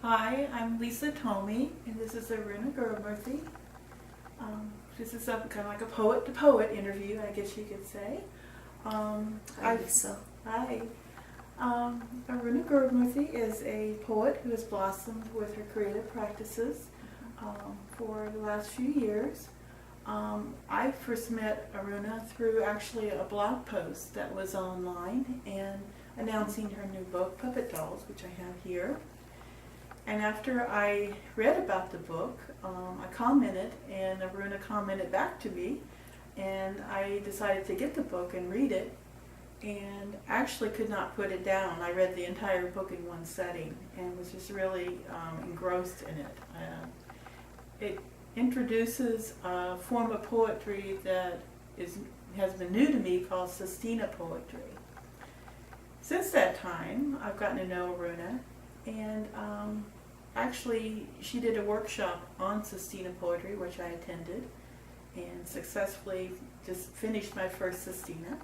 Hi, I'm Lisa Tomey, and this is Aruna Gurumurthy. This is kind of like a poet-to-poet interview, I guess you could say. Hi, Lisa. Hi. Aruna Gurumurthy is a poet who has blossomed with her creative practices for the last few years. I first met Aruna through actually a blog post that was online and announcing her new book, Puppet Dolls, which I have here. And after I read about the book, I commented, and Aruna commented back to me, and I decided to get the book and read it, and actually could not put it down. I read the entire book in one setting and was just really engrossed in it. It introduces a form of poetry that has been new to me called Sestina poetry. Since that time, I've gotten to know Aruna, and actually she did a workshop on Sestina poetry, which I attended, and successfully just finished my first Sestina.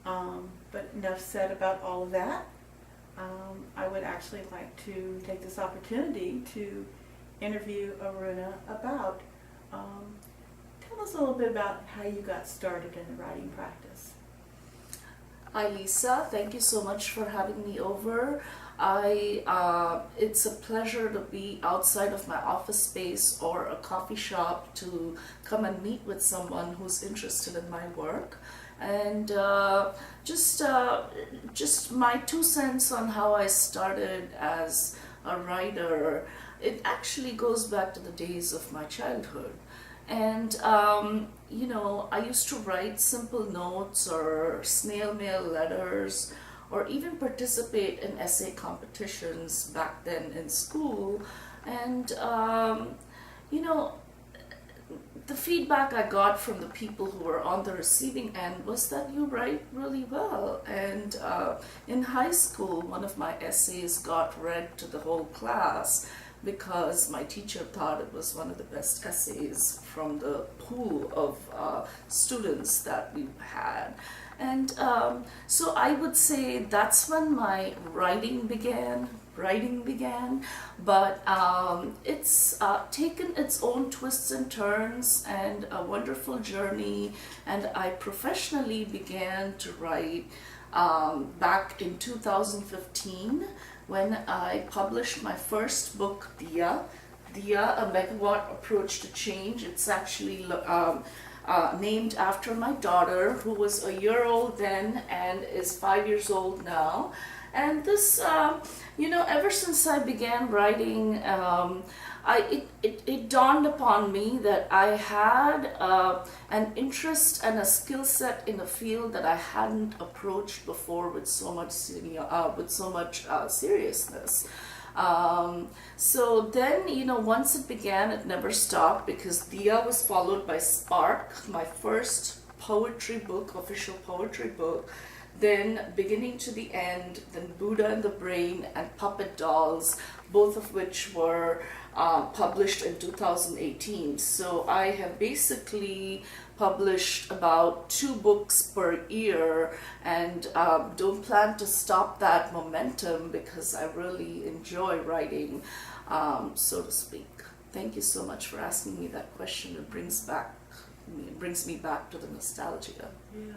But enough said about all of that. I would actually like to take this opportunity to interview Aruna about, tell us a little bit about how you got started in the writing practice. Hi, Lisa. Thank you so much for having me over. It's a pleasure to be outside of my office space or a coffee shop to come and meet with someone who's interested in my work. And just my 2 cents on how I started as a writer. It actually goes back to the days of my childhood. And, I used to write simple notes or snail mail letters or even participate in essay competitions back then in school. And, the feedback I got from the people who were on the receiving end was that you write really well. And in high school, one of my essays got read to the whole class because my teacher thought it was one of the best essays from the pool of students that we had. And so I would say that's when my writing began, but it's taken its own twists and turns and a wonderful journey, and I professionally began to write back in 2015 when I published my first book, Diya, A Megawatt Approach to Change. It's actually named after my daughter, who was a year old then and is 5 years old now. And this, ever since I began writing, it dawned upon me that I had an interest and a skill set in a field that I hadn't approached before with so much seriousness. So then, once it began, it never stopped, because Diya was followed by Spark, my first poetry book, official poetry book, then Beginning to the End, then Buddha and the Brain, and Puppet Dolls, both of which were published in 2018. So I have basically published about 2 books per year, and don't plan to stop that momentum because I really enjoy writing, so to speak. Thank you so much for asking me that question. It brings me back to the nostalgia. Yeah.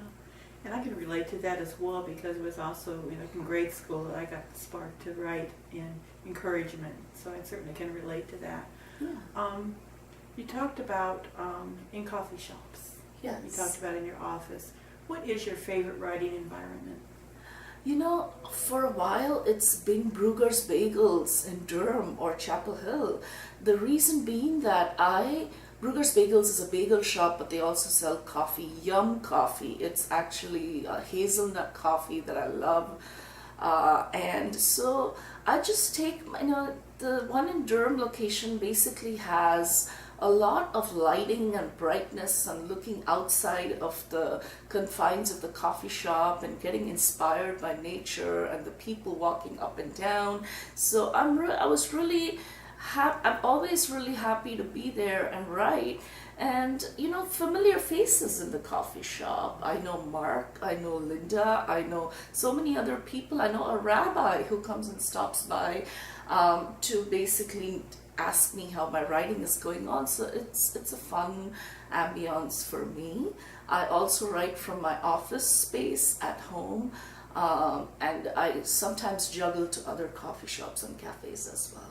And I can relate to that as well, because it was also in grade school that I got the spark to write and encouragement. So I certainly can relate to that. Yeah. You talked about in coffee shops. Yes. You talked about in your office. What is your favorite writing environment? For a while it's been Brugger's Bagels in Durham or Chapel Hill. The reason being that Brugger's Bagels is a bagel shop, but they also sell coffee, Yum Coffee. It's actually hazelnut coffee that I love. And so I just take, the one in Durham location basically has a lot of lighting and brightness and looking outside of the confines of the coffee shop and getting inspired by nature and the people walking up and down. So I was really I'm always really happy to be there and write. And familiar faces in the coffee shop. I know Mark, I know Linda, I know so many other people. I know a rabbi who comes and stops by to basically ask me how my writing is going on. So it's a fun ambiance for me. I also write from my office space at home, and I sometimes juggle to other coffee shops and cafes as well.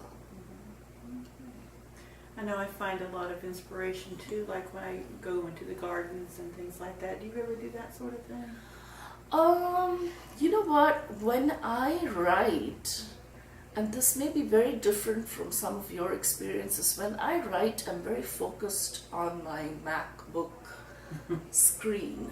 I know I find a lot of inspiration too, like when I go into the gardens and things like that. Do you ever do that sort of thing? You know what? When I write, and this may be very different from some of your experiences, when I write, I'm very focused on my MacBook screen,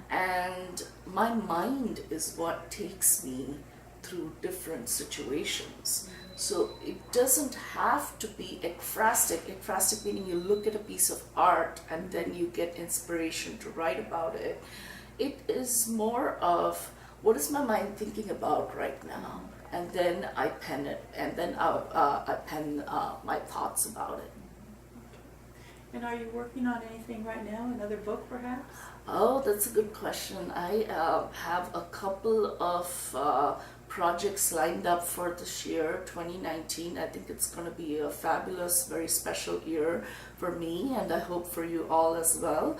and my mind is what takes me through different situations. So it doesn't have to be ekphrastic. Ekphrastic meaning you look at a piece of art and then you get inspiration to write about it. It is more of what is my mind thinking about right now, and then I pen it, and then I pen my thoughts about it. And are you working on anything right now? Another book, perhaps? Oh, that's a good question. I have a couple of projects lined up for this year, 2019. I think it's going to be a fabulous, very special year for me, and I hope for you all as well.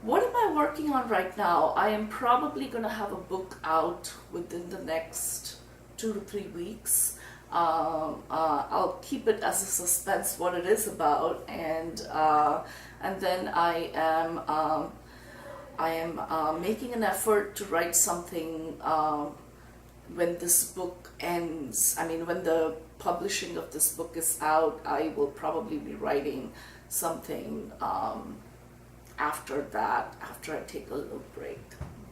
What am I working on right now? I am probably going to have a book out within the next 2 to 3 weeks. I'll keep it as a suspense what it is about, and then I am making an effort to write something when this book ends. I mean, when the publishing of this book is out, I will probably be writing something after that, after I take a little break,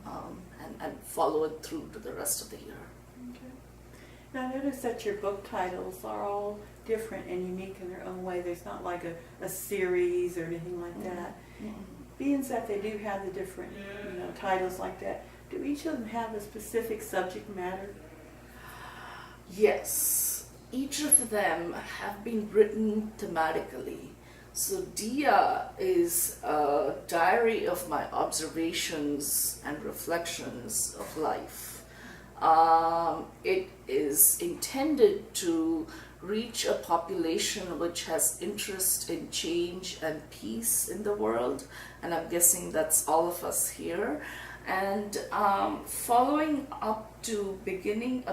and follow it through to the rest of the year. Okay. Now, I noticed that your book titles are all different and unique in their own way. There's not like a series or anything like that. Mm-hmm. Being that they do have the different titles like that, do each of them have a specific subject matter? Yes, each of them have been written thematically. So Dia is a diary of my observations and reflections of life. It is intended to reach a population which has interest in change and peace in the world, and I'm guessing that's all of us here. And following up to beginning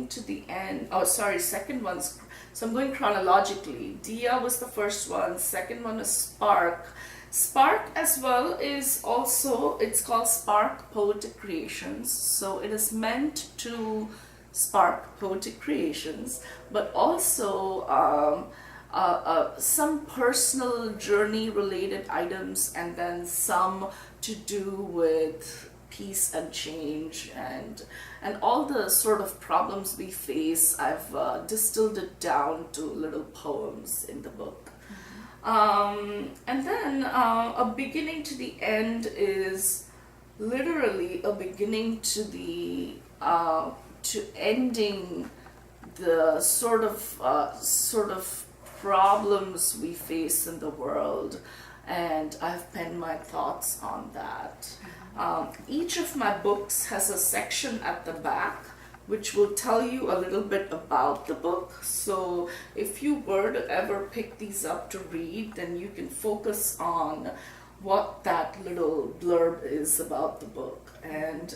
to the end. Oh, sorry, second one's. So I'm going chronologically. Dia was the first one. Second one is Spark. Spark as well is also, it's called Spark Poetic Creations. So it is meant to spark poetic creations, but also some personal journey related items, and then some to do with peace and change and all the sort of problems we face. I've distilled it down to little poems in the book. And then a beginning to the end is literally a beginning to the to ending the sort of problems we face in the world, and I've penned my thoughts on that. Each of my books has a section at the back which will tell you a little bit about the book. So if you were to ever pick these up to read, then you can focus on what that little blurb is about the book. And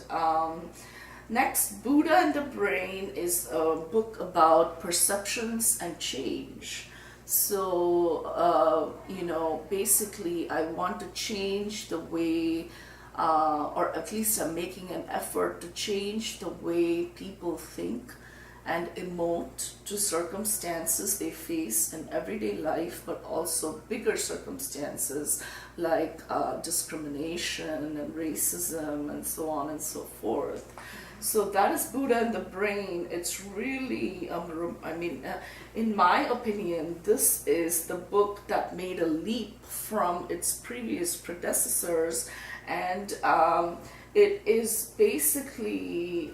next, Buddha and the Brain is a book about perceptions and change. So, basically I want to change the way, or at least I'm making an effort to change the way people think and emote to circumstances they face in everyday life, but also bigger circumstances like discrimination and racism and so on and so forth. So that is Buddha and the Brain. It's really, in my opinion, this is the book that made a leap from its previous predecessors, and it is basically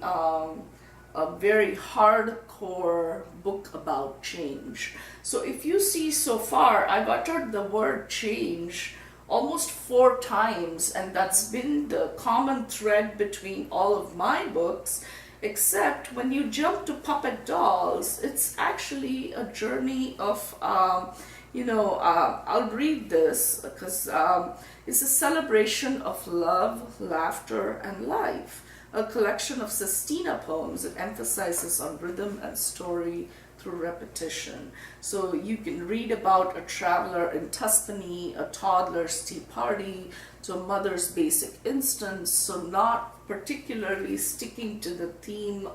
a very hardcore book about change. So if you see so far, I've uttered the word change almost 4 times, and that's been the common thread between all of my books, except when you jump to puppet dolls, it's actually a journey of, I'll read this because it's a celebration of love, laughter, and life, a collection of sestina poems that emphasizes on rhythm and story through repetition. So you can read about a traveler in Tuscany, a toddler's tea party, to a mother's basic instance, so not particularly sticking to the theme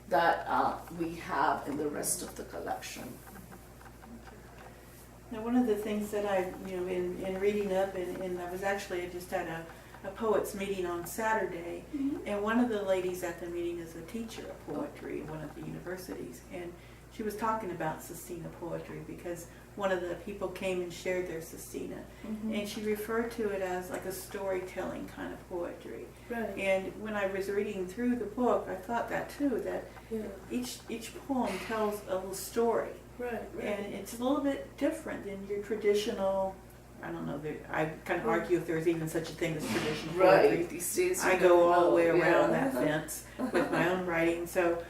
that we have in the rest of the collection. Now, one of the things that I, in reading up, and I was actually just at a poets meeting on Saturday, and one of the ladies at the meeting is a teacher of poetry at one of the universities, and she was talking about sestina poetry because one of the people came and shared their sestina, and she referred to it as like a storytelling kind of poetry. Right. And when I was reading through the book, I thought that too, that each poem tells a little story. Right. And it's a little bit different than your traditional, I don't know, I kind of argue if there's even such a thing as traditional poetry. Right, these days I go all the way around that fence with my own writing. So,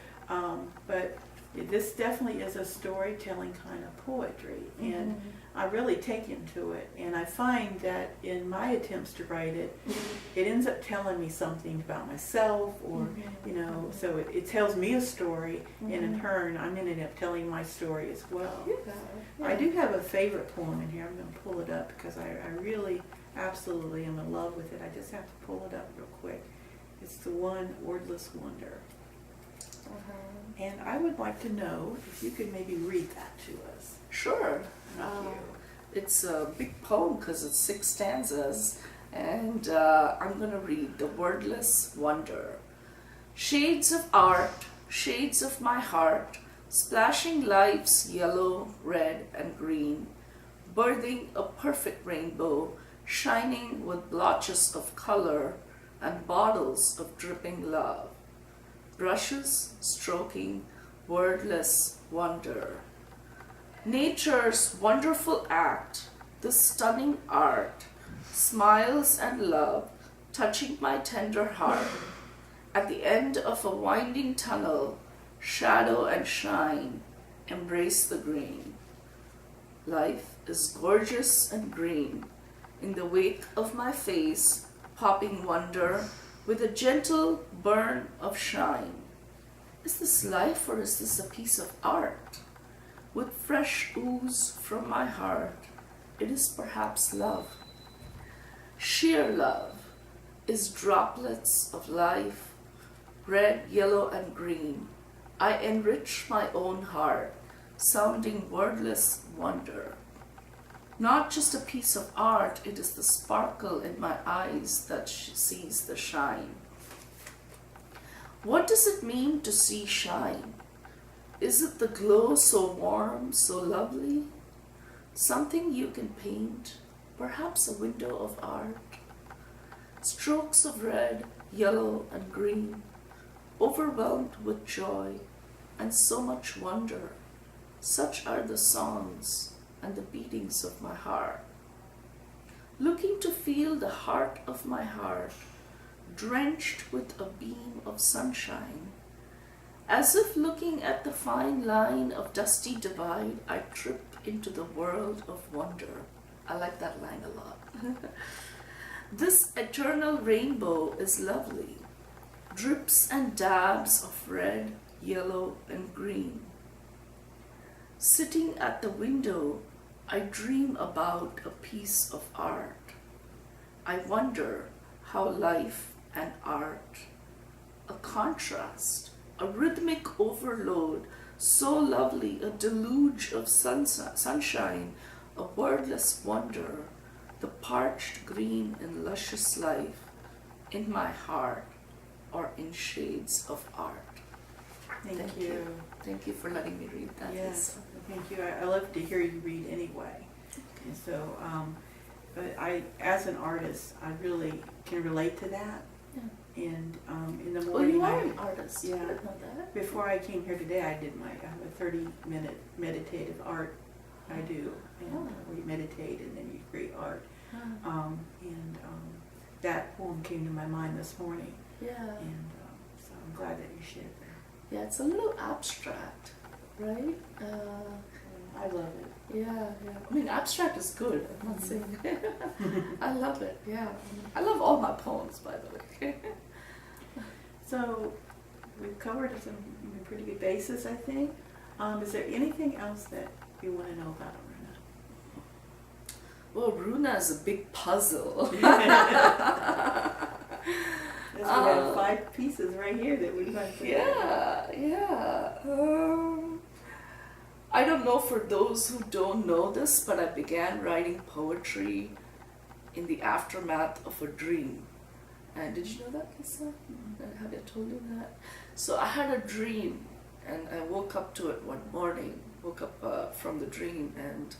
but this definitely is a storytelling kind of poetry, and I really take into it. And I find that in my attempts to write it, it ends up telling me something about myself, or so it tells me a story, and in turn, I'm ended up telling my story as well. I do have a favorite poem in here. I'm going to pull it up because I really, absolutely am in love with it. I just have to pull it up real quick. It's the one, Wordless Wonder. And I would like to know if you could maybe read that to us. Sure. Thank you. It's a big poem because it's 6 stanzas, and I'm going to read The Wordless Wonder. Shades of art, shades of my heart, splashing life's yellow, red, and green, birthing a perfect rainbow, shining with blotches of color and bottles of dripping love. Brushes stroking wordless wonder. Nature's wonderful act, the stunning art, smiles and love touching my tender heart. At the end of a winding tunnel, shadow and shine embrace the green. Life is gorgeous and green. In the wake of my face, popping wonder with a gentle burn of shine. Is this life or is this a piece of art? With fresh ooze from my heart, it is perhaps love. Sheer love is droplets of life, red, yellow, and green. I enrich my own heart, sounding wordless wonder. Not just a piece of art, it is the sparkle in my eyes that sees the shine. What does it mean to see shine? Is it the glow so warm, so lovely? Something you can paint, perhaps a window of art. Strokes of red, yellow, and green, overwhelmed with joy and so much wonder. Such are the songs and the beatings of my heart. Looking to feel the heart of my heart, drenched with a beam of sunshine. As if looking at the fine line of dusty divide, I trip into the world of wonder. I like that line a lot. This eternal rainbow is lovely. Drips and dabs of red, yellow, and green. Sitting at the window, I dream about a piece of art. I wonder how life and art, a contrast, a rhythmic overload, so lovely, a deluge of sunshine, a wordless wonder, the parched green and luscious life in my heart or in shades of art. Thank you. Thank you for letting me read that. Yes, thank you. I love to hear you read anyway. And so, but as an artist, I really can relate to that. Yeah. And in the Oh, morning, you are an artist. yeah. I didn't know that. Before I came here today, I have a 30-minute meditative art I do, and where you meditate and then you create art. That poem came to my mind this morning, Yeah. and so I'm glad that you shared that. Yeah, it's a little abstract, right? I love it. Yeah. I mean, abstract is good. I'm not saying. I love it. Yeah. I love all my poems, by the way. So we've covered some pretty good bases, I think. Is there anything else that you want to know about Aruna? Well, Runa is a big puzzle. We have 5 pieces right here that we might put together. Yeah. I don't know for those who don't know this, but I began writing poetry in the aftermath of a dream. And did you know that, Lisa? Have I told you that? So I had a dream, and I woke up to it one morning. Woke up from the dream, and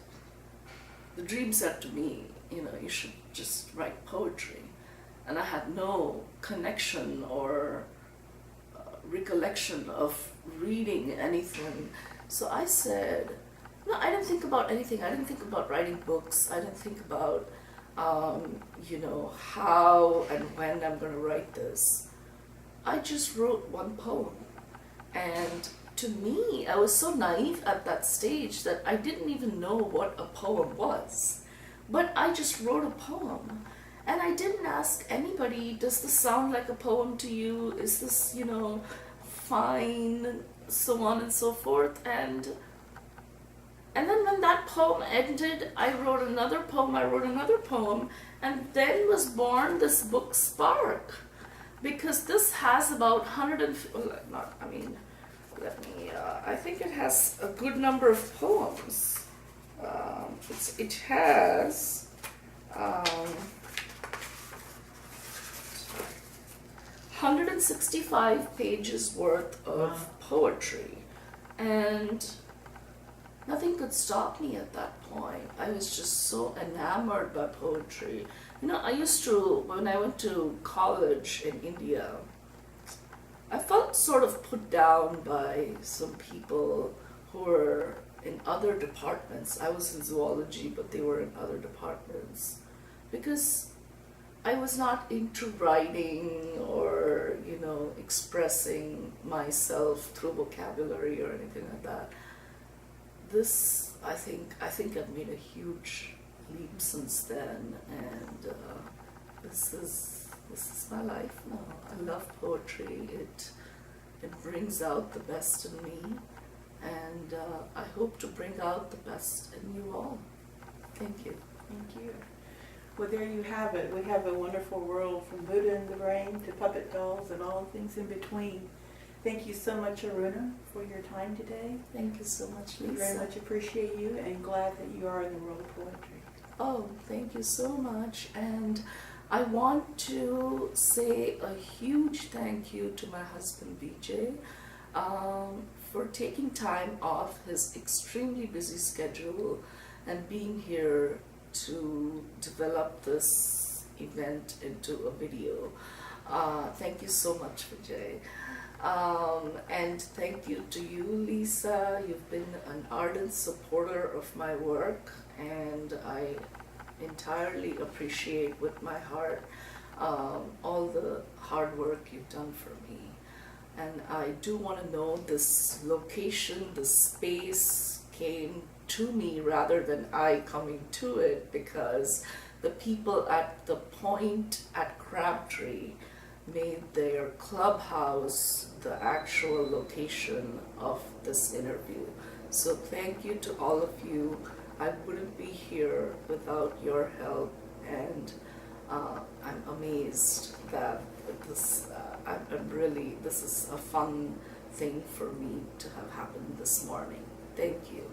the dream said to me, you should just write poetry. And I had no connection or recollection of reading anything. So I said, no, I didn't think about anything. I didn't think about writing books. I didn't think about, how and when I'm going to write this. I just wrote one poem. And to me, I was so naive at that stage that I didn't even know what a poem was. But I just wrote a poem. And I didn't ask anybody, does this sound like a poem to you? Is this, fine? So on and so forth. And then when that poem ended, I wrote another poem, and then was born this book, Spark. Because this has about I think it has a good number of poems. It has 165 pages worth of poetry, and nothing could stop me at that point. I was just so enamored by poetry. I used to, when I went to college in India, I felt sort of put down by some people who were in other departments. I was in zoology, but they were in other departments, because I was not into writing or, expressing myself through vocabulary or anything like that. This, I think I've made a huge leap since then, and this is my life now. I love poetry. It brings out the best in me, and I hope to bring out the best in you all. Thank you. Thank you. Well, there you have it. We have a wonderful world, from Buddha in the brain to puppet dolls and all things in between. Thank you so much, Aruna, for your time today. Thank you so much, We Lisa. very much appreciate you, and glad that you are in the world of poetry. Oh, thank you so much. And I want to say a huge thank you to my husband, Vijay, for taking time off his extremely busy schedule and being here to develop this event into a video. Thank you so much, Vijay. And thank you to you, Lisa. You've been an ardent supporter of my work, and I entirely appreciate with my heart all the hard work you've done for me. And I do want to know this location, this space came to me rather than I coming to it, because the people at the Point at Crabtree made their clubhouse the actual location of this interview. So thank you to all of you. I wouldn't be here without your help, and I'm amazed that this this is a fun thing for me to have happened this morning. Thank you.